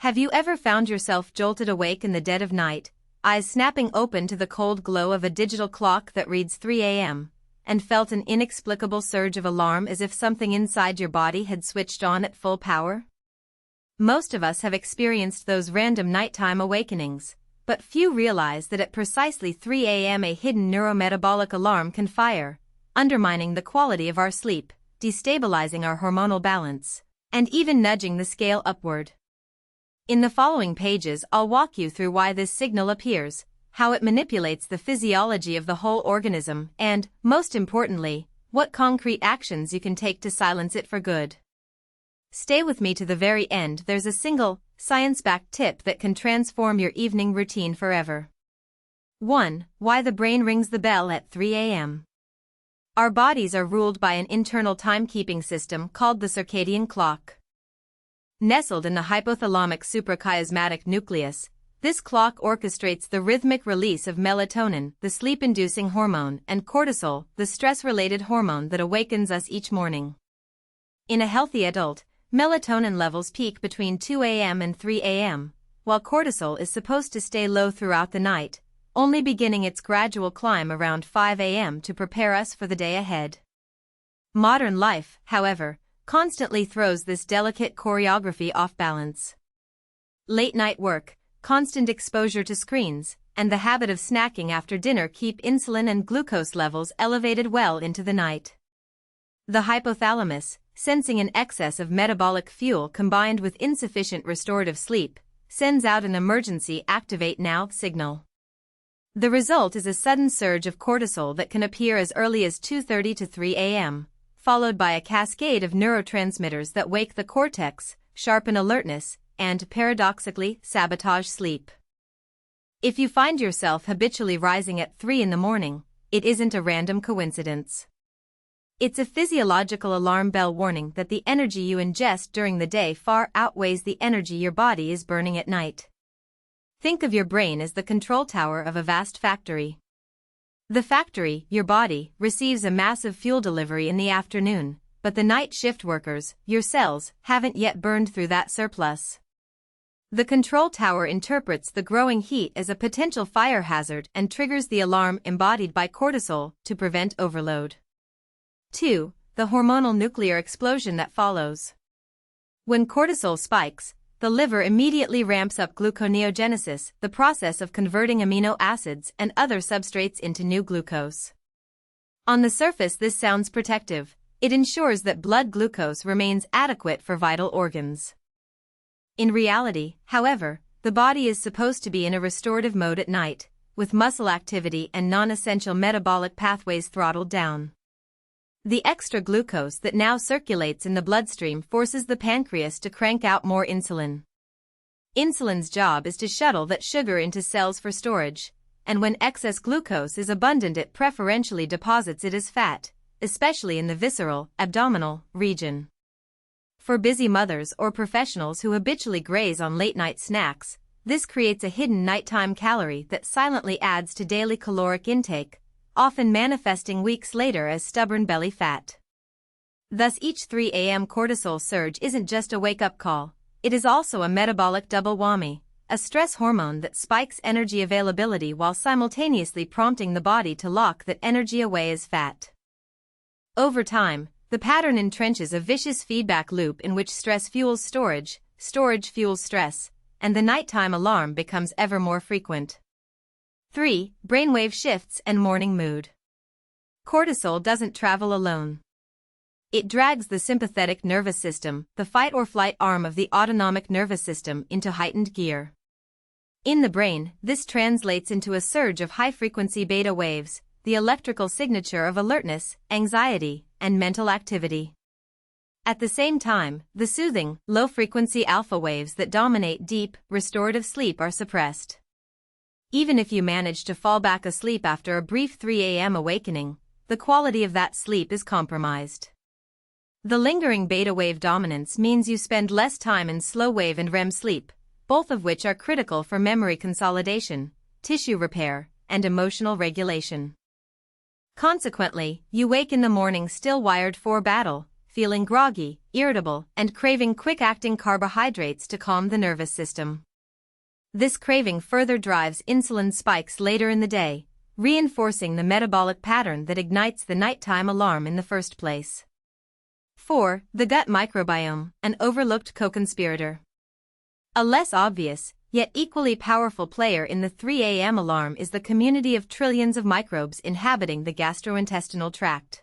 Have you ever found yourself jolted awake in the dead of night, eyes snapping open to the cold glow of a digital clock that reads 3 a.m., and felt an inexplicable surge of alarm as if something inside your body had switched on at full power? Most of us have experienced those random nighttime awakenings, but few realize that at precisely 3 a.m. a hidden neurometabolic alarm can fire, undermining the quality of our sleep, destabilizing our hormonal balance, and even nudging the scale upward. In the following pages, I'll walk you through why this signal appears, how it manipulates the physiology of the whole organism, and, most importantly, what concrete actions you can take to silence it for good. Stay with me to the very end. There's a single, science-backed tip that can transform your evening routine forever. 1. Why the brain rings the bell at 3 a.m. Our bodies are ruled by an internal timekeeping system called the circadian clock. Nestled in the hypothalamic suprachiasmatic nucleus, this clock orchestrates the rhythmic release of melatonin, the sleep-inducing hormone, and cortisol, the stress-related hormone that awakens us each morning. In a healthy adult, melatonin levels peak between 2 a.m. and 3 a.m., while cortisol is supposed to stay low throughout the night, only beginning its gradual climb around 5 a.m. to prepare us for the day ahead. Modern life, however, constantly throws this delicate choreography off balance. Late-night work, constant exposure to screens, and the habit of snacking after dinner keep insulin and glucose levels elevated well into the night. The hypothalamus, sensing an excess of metabolic fuel combined with insufficient restorative sleep, sends out an emergency activate now signal. The result is a sudden surge of cortisol that can appear as early as 2:30 to 3 a.m., followed by a cascade of neurotransmitters that wake the cortex, sharpen alertness, and, paradoxically, sabotage sleep. If you find yourself habitually rising at 3 in the morning, it isn't a random coincidence. It's a physiological alarm bell warning that the energy you ingest during the day far outweighs the energy your body is burning at night. Think of your brain as the control tower of a vast factory. The factory, your body, receives a massive fuel delivery in the afternoon, but the night shift workers, your cells, haven't yet burned through that surplus. The control tower interprets the growing heat as a potential fire hazard and triggers the alarm embodied by cortisol to prevent overload. 2. The hormonal nuclear explosion that follows. When cortisol spikes, the liver immediately ramps up gluconeogenesis, the process of converting amino acids and other substrates into new glucose. On the surface, this sounds protective. It ensures that blood glucose remains adequate for vital organs. In reality, however, the body is supposed to be in a restorative mode at night, with muscle activity and non-essential metabolic pathways throttled down. The extra glucose that now circulates in the bloodstream forces the pancreas to crank out more insulin. Insulin's job is to shuttle that sugar into cells for storage, and when excess glucose is abundant, it preferentially deposits it as fat, especially in the visceral, abdominal region. For busy mothers or professionals who habitually graze on late-night snacks, this creates a hidden nighttime calorie that silently adds to daily caloric intake, often manifesting weeks later as stubborn belly fat. Thus, each 3 a.m. cortisol surge isn't just a wake-up call, it is also a metabolic double whammy, a stress hormone that spikes energy availability while simultaneously prompting the body to lock that energy away as fat. Over time, the pattern entrenches a vicious feedback loop in which stress fuels storage, storage fuels stress, and the nighttime alarm becomes ever more frequent. 3. Brainwave shifts and morning mood. Cortisol doesn't travel alone. It drags the sympathetic nervous system, the fight-or-flight arm of the autonomic nervous system, into heightened gear. In the brain, this translates into a surge of high-frequency beta waves, the electrical signature of alertness, anxiety, and mental activity. At the same time, the soothing, low-frequency alpha waves that dominate deep, restorative sleep are suppressed. Even if you manage to fall back asleep after a brief 3 a.m. awakening, the quality of that sleep is compromised. The lingering beta wave dominance means you spend less time in slow wave and REM sleep, both of which are critical for memory consolidation, tissue repair, and emotional regulation. Consequently, you wake in the morning still wired for battle, feeling groggy, irritable, and craving quick-acting carbohydrates to calm the nervous system. This craving further drives insulin spikes later in the day, reinforcing the metabolic pattern that ignites the nighttime alarm in the first place. 4. The gut microbiome, an overlooked co-conspirator. A less obvious, yet equally powerful player in the 3 a.m. alarm is the community of trillions of microbes inhabiting the gastrointestinal tract.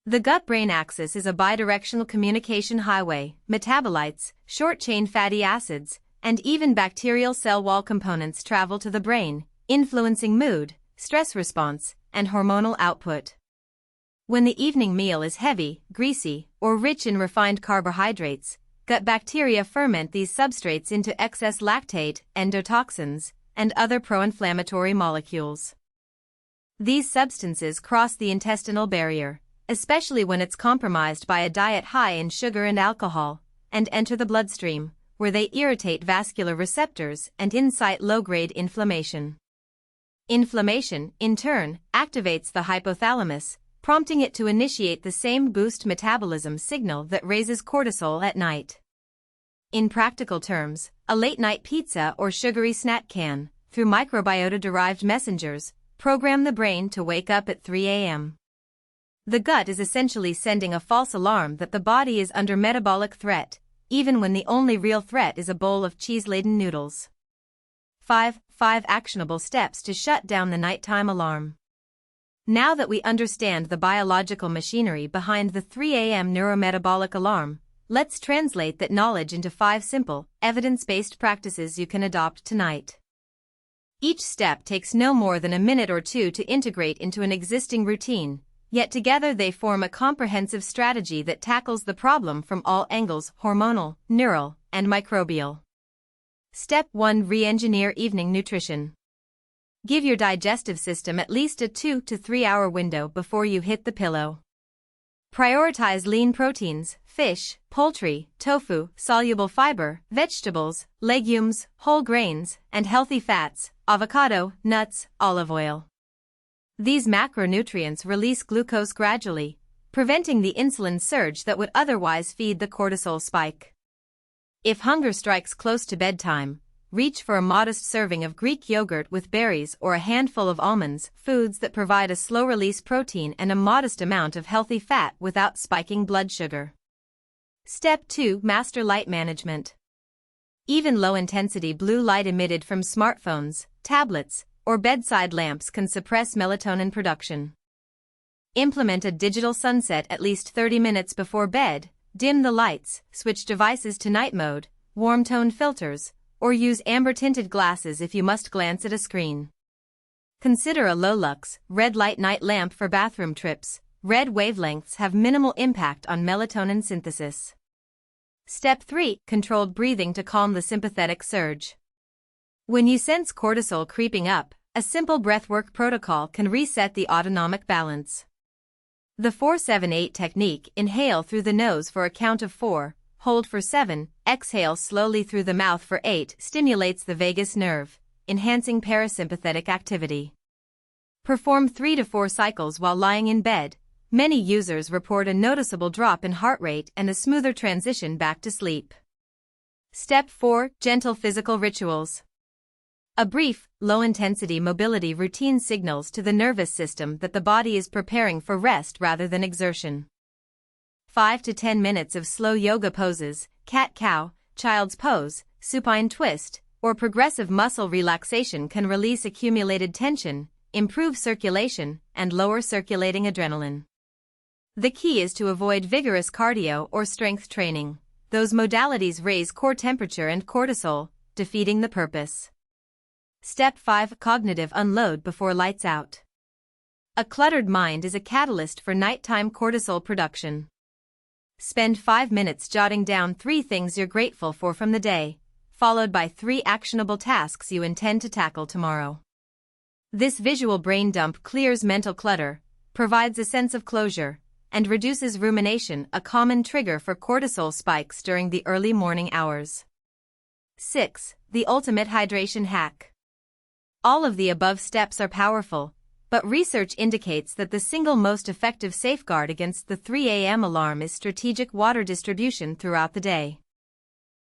The gut-brain axis is a bidirectional communication highway. Metabolites, short-chain fatty acids, and even bacterial cell wall components travel to the brain, influencing mood, stress response, and hormonal output. When the evening meal is heavy, greasy, or rich in refined carbohydrates, gut bacteria ferment these substrates into excess lactate, endotoxins, and other pro-inflammatory molecules. These substances cross the intestinal barrier, especially when it's compromised by a diet high in sugar and alcohol, and enter the bloodstream, where they irritate vascular receptors and incite low-grade inflammation. Inflammation, in turn, activates the hypothalamus, prompting it to initiate the same boost metabolism signal that raises cortisol at night. In practical terms, a late-night pizza or sugary snack can, through microbiota-derived messengers, program the brain to wake up at 3 a.m. The gut is essentially sending a false alarm that the body is under metabolic threat, even when the only real threat is a bowl of cheese-laden noodles. 5 actionable steps to shut down the nighttime alarm. Now that we understand the biological machinery behind the 3 a.m. neurometabolic alarm, let's translate that knowledge into 5 simple, evidence-based practices you can adopt tonight. Each step takes no more than a minute or two to integrate into an existing routine, yet together they form a comprehensive strategy that tackles the problem from all angles: hormonal, neural, and microbial. Step 1. Re-engineer evening nutrition. Give your digestive system at least a 2 to 3 hour window before you hit the pillow. Prioritize lean proteins, fish, poultry, tofu, soluble fiber, vegetables, legumes, whole grains, and healthy fats, avocado, nuts, olive oil. These macronutrients release glucose gradually, preventing the insulin surge that would otherwise feed the cortisol spike. If hunger strikes close to bedtime, reach for a modest serving of Greek yogurt with berries or a handful of almonds, foods that provide a slow-release protein and a modest amount of healthy fat without spiking blood sugar. Step 2. Master light management. Even low-intensity blue light emitted from smartphones, tablets, or bedside lamps can suppress melatonin production. Implement a digital sunset at least 30 minutes before bed, dim the lights, switch devices to night mode, warm-tone filters, or use amber-tinted glasses if you must glance at a screen. Consider a low-lux, red light night lamp for bathroom trips. Red wavelengths have minimal impact on melatonin synthesis. Step 3. Controlled breathing to calm the sympathetic surge. When you sense cortisol creeping up, a simple breathwork protocol can reset the autonomic balance. The 4-7-8 technique: inhale through the nose for a count of 4, hold for 7, exhale slowly through the mouth for 8 stimulates the vagus nerve, enhancing parasympathetic activity. Perform 3 to 4 cycles while lying in bed. Many users report a noticeable drop in heart rate and a smoother transition back to sleep. Step 4. Gentle physical rituals. A brief, low-intensity mobility routine signals to the nervous system that the body is preparing for rest rather than exertion. 5 to 10 minutes of slow yoga poses, cat-cow, child's pose, supine twist, or progressive muscle relaxation can release accumulated tension, improve circulation, and lower circulating adrenaline. The key is to avoid vigorous cardio or strength training. Those modalities raise core temperature and cortisol, defeating the purpose. Step 5. Cognitive unload before lights out. A cluttered mind is a catalyst for nighttime cortisol production. Spend 5 minutes jotting down 3 things you're grateful for from the day, followed by 3 actionable tasks you intend to tackle tomorrow. This visual brain dump clears mental clutter, provides a sense of closure, and reduces rumination, a common trigger for cortisol spikes during the early morning hours. 6. The ultimate hydration hack. All of the above steps are powerful, But research indicates that the single most effective safeguard against the 3 a.m. alarm is strategic water distribution throughout the day.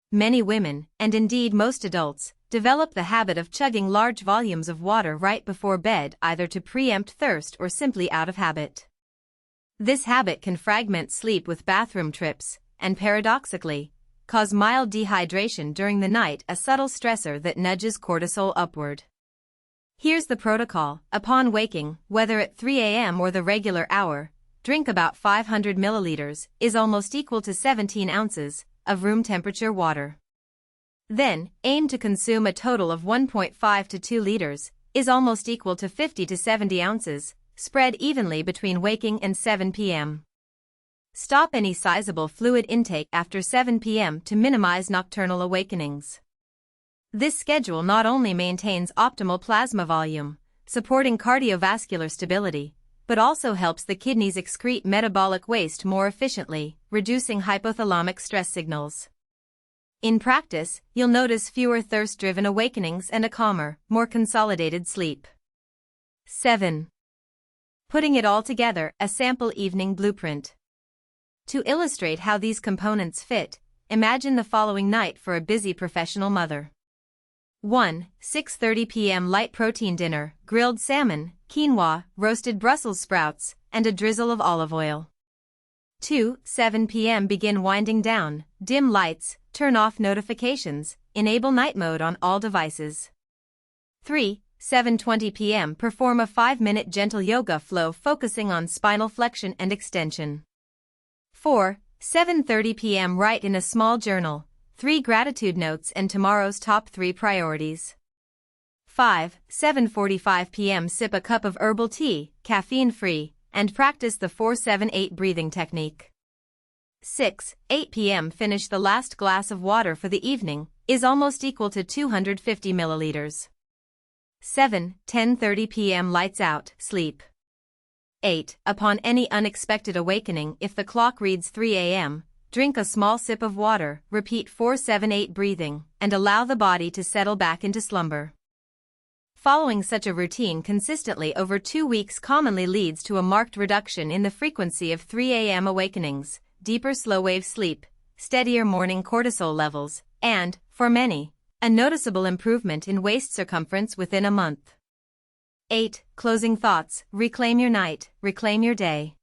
Many women, and indeed most adults, develop the habit of chugging large volumes of water right before bed, either to preempt thirst or simply out of habit. This habit can fragment sleep with bathroom trips, and paradoxically, cause mild dehydration during the night, a subtle stressor that nudges cortisol upward. Here's the protocol. Upon waking, whether at 3 a.m. or the regular hour, drink about 500 milliliters, is almost equal to 17 ounces, of room temperature water. Then, aim to consume a total of 1.5 to 2 liters, is almost equal to 50 to 70 ounces, spread evenly between waking and 7 p.m. Stop any sizable fluid intake after 7 p.m. to minimize nocturnal awakenings. This schedule not only maintains optimal plasma volume, supporting cardiovascular stability, but also helps the kidneys excrete metabolic waste more efficiently, reducing hypothalamic stress signals. In practice, you'll notice fewer thirst-driven awakenings and a calmer, more consolidated sleep. 7. Putting it all together, a sample evening blueprint. To illustrate how these components fit, imagine the following night for a busy professional mother. 1. 6:30 p.m. light protein dinner, grilled salmon, quinoa, roasted Brussels sprouts, and a drizzle of olive oil. 2. 7 p.m. begin winding down, dim lights, turn off notifications, enable night mode on all devices. 3. 7:20 p.m. perform a 5-minute gentle yoga flow focusing on spinal flexion and extension. 4. 7:30 p.m. write in a small journal 3 gratitude notes and tomorrow's top 3 priorities. 5. 7:45 p.m. sip a cup of herbal tea, caffeine-free, and practice the 4-7-8 breathing technique. 6. 8 p.m. finish the last glass of water for the evening, is almost equal to 250 milliliters. 7. 10:30 p.m. lights out, sleep. 8. Upon any unexpected awakening, if the clock reads 3 a.m., drink a small sip of water, repeat 4-7-8 breathing, and allow the body to settle back into slumber. Following such a routine consistently over 2 weeks commonly leads to a marked reduction in the frequency of 3 a.m. awakenings, deeper slow-wave sleep, steadier morning cortisol levels, and, for many, a noticeable improvement in waist circumference within a month. 8. Closing thoughts. Reclaim your night, reclaim your day.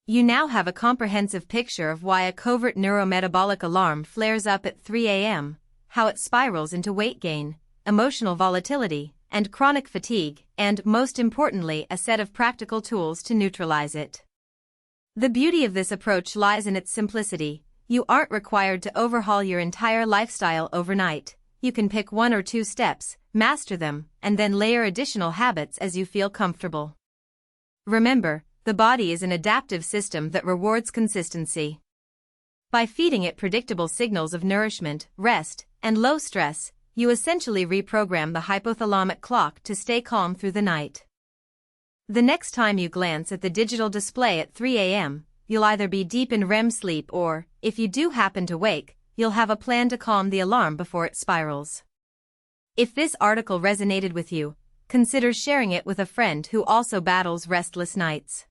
You now have a comprehensive picture of why a covert neurometabolic alarm flares up at 3 a.m., how it spirals into weight gain, emotional volatility, and chronic fatigue, and, most importantly, a set of practical tools to neutralize it. The beauty of this approach lies in its simplicity. You aren't required to overhaul your entire lifestyle overnight. You can pick 1 or 2 steps, master them, and then layer additional habits as you feel comfortable. Remember, the body is an adaptive system that rewards consistency. By feeding it predictable signals of nourishment, rest, and low stress, you essentially reprogram the hypothalamic clock to stay calm through the night. The next time you glance at the digital display at 3 a.m., you'll either be deep in REM sleep or, if you do happen to wake, you'll have a plan to calm the alarm before it spirals. If this article resonated with you, consider sharing it with a friend who also battles restless nights.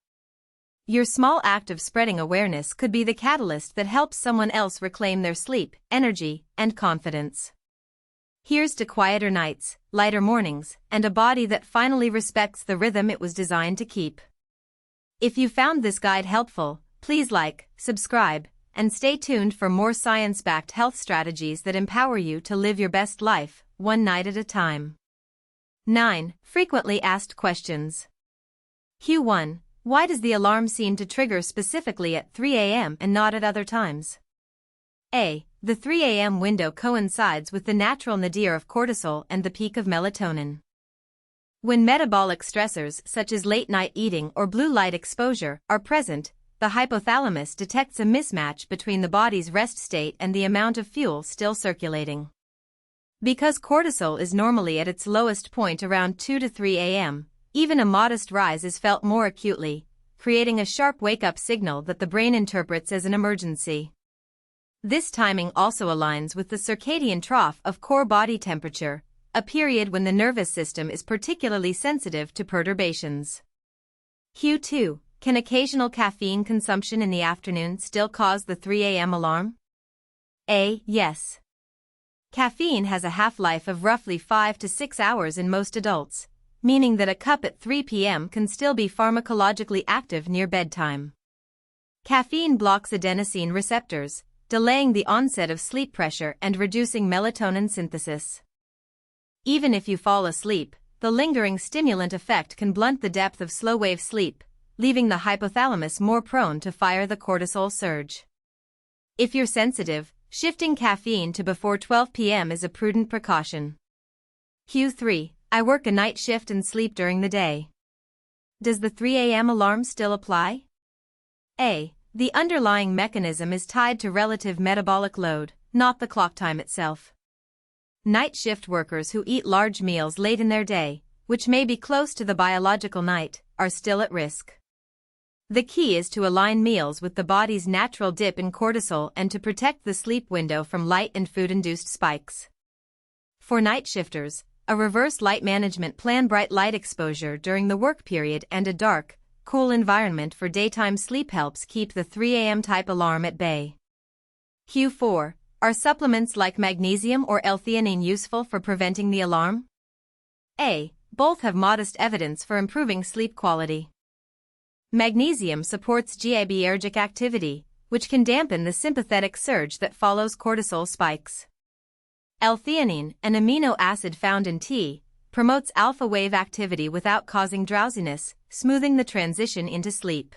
Your small act of spreading awareness could be the catalyst that helps someone else reclaim their sleep, energy, and confidence. Here's to quieter nights, lighter mornings, and a body that finally respects the rhythm it was designed to keep. If you found this guide helpful, please like, subscribe, and stay tuned for more science-backed health strategies that empower you to live your best life, one night at a time. 9. Frequently asked questions. Q1. Why does the alarm seem to trigger specifically at 3 a.m. and not at other times? A. The 3 a.m. window coincides with the natural nadir of cortisol and the peak of melatonin. When metabolic stressors such as late-night eating or blue light exposure are present, the hypothalamus detects a mismatch between the body's rest state and the amount of fuel still circulating. Because cortisol is normally at its lowest point around 2 to 3 a.m., even a modest rise is felt more acutely, creating a sharp wake-up signal that the brain interprets as an emergency. This timing also aligns with the circadian trough of core body temperature, a period when the nervous system is particularly sensitive to perturbations. Q2. Can occasional caffeine consumption in the afternoon still cause the 3 a.m. alarm? A. Yes. Caffeine has a half-life of roughly 5 to 6 hours in most adults, meaning that a cup at 3 p.m. can still be pharmacologically active near bedtime. Caffeine blocks adenosine receptors, delaying the onset of sleep pressure and reducing melatonin synthesis. Even if you fall asleep, the lingering stimulant effect can blunt the depth of slow-wave sleep, leaving the hypothalamus more prone to fire the cortisol surge. If you're sensitive, shifting caffeine to before 12 p.m. is a prudent precaution. Q3. I work a night shift and sleep during the day. Does the 3 a.m. alarm still apply? A. The underlying mechanism is tied to relative metabolic load, not the clock time itself. Night shift workers who eat large meals late in their day, which may be close to the biological night, are still at risk. The key is to align meals with the body's natural dip in cortisol and to protect the sleep window from light and food-induced spikes. For night shifters, a reverse light management plan: bright light exposure during the work period and a dark, cool environment for daytime sleep helps keep the 3 a.m. type alarm at bay. Q4. Are supplements like magnesium or L-theanine useful for preventing the alarm? A. Both have modest evidence for improving sleep quality. Magnesium supports GABAergic activity, which can dampen the sympathetic surge that follows cortisol spikes. L-theanine, an amino acid found in tea, promotes alpha-wave activity without causing drowsiness, smoothing the transition into sleep.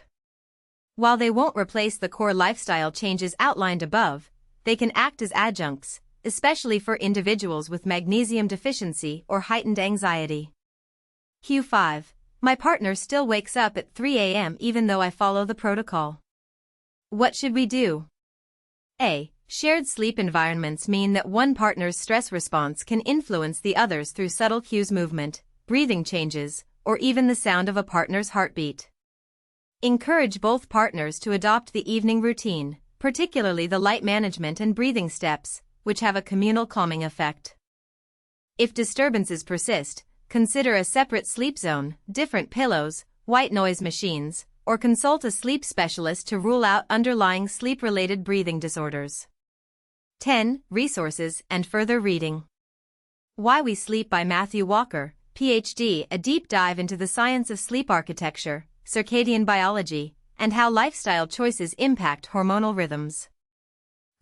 While they won't replace the core lifestyle changes outlined above, they can act as adjuncts, especially for individuals with magnesium deficiency or heightened anxiety. Q5. My partner still wakes up at 3 a.m. even though I follow the protocol. What should we do? A. Shared sleep environments mean that one partner's stress response can influence the others through subtle cues: movement, breathing changes, or even the sound of a partner's heartbeat. Encourage both partners to adopt the evening routine, particularly the light management and breathing steps, which have a communal calming effect. If disturbances persist, consider a separate sleep zone, different pillows, white noise machines, or consult a sleep specialist to rule out underlying sleep-related breathing disorders. 10. Resources and further reading. Why We Sleep by Matthew Walker, Ph.D. A deep dive into the science of sleep architecture, circadian biology, and how lifestyle choices impact hormonal rhythms.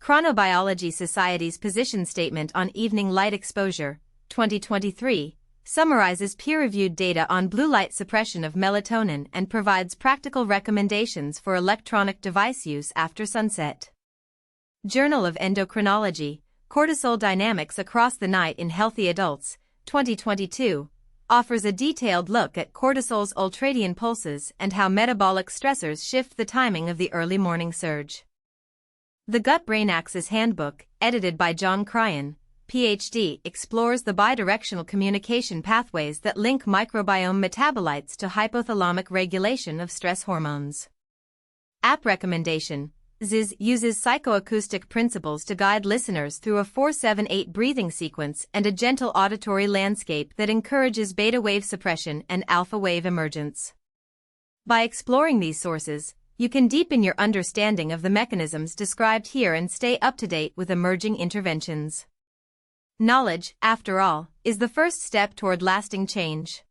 Chronobiology Society's position statement on evening light exposure, 2023, summarizes peer-reviewed data on blue light suppression of melatonin and provides practical recommendations for electronic device use after sunset. Journal of Endocrinology, Cortisol Dynamics Across the Night in Healthy Adults, 2022, offers a detailed look at cortisol's ultradian pulses and how metabolic stressors shift the timing of the early morning surge. The Gut-Brain Axis Handbook, edited by John Cryan, Ph.D., explores the bidirectional communication pathways that link microbiome metabolites to hypothalamic regulation of stress hormones. App recommendation: ZIZ uses psychoacoustic principles to guide listeners through a 4-7-8 breathing sequence and a gentle auditory landscape that encourages beta wave suppression and alpha wave emergence. By exploring these sources, you can deepen your understanding of the mechanisms described here and stay up to date with emerging interventions. Knowledge, after all, is the first step toward lasting change.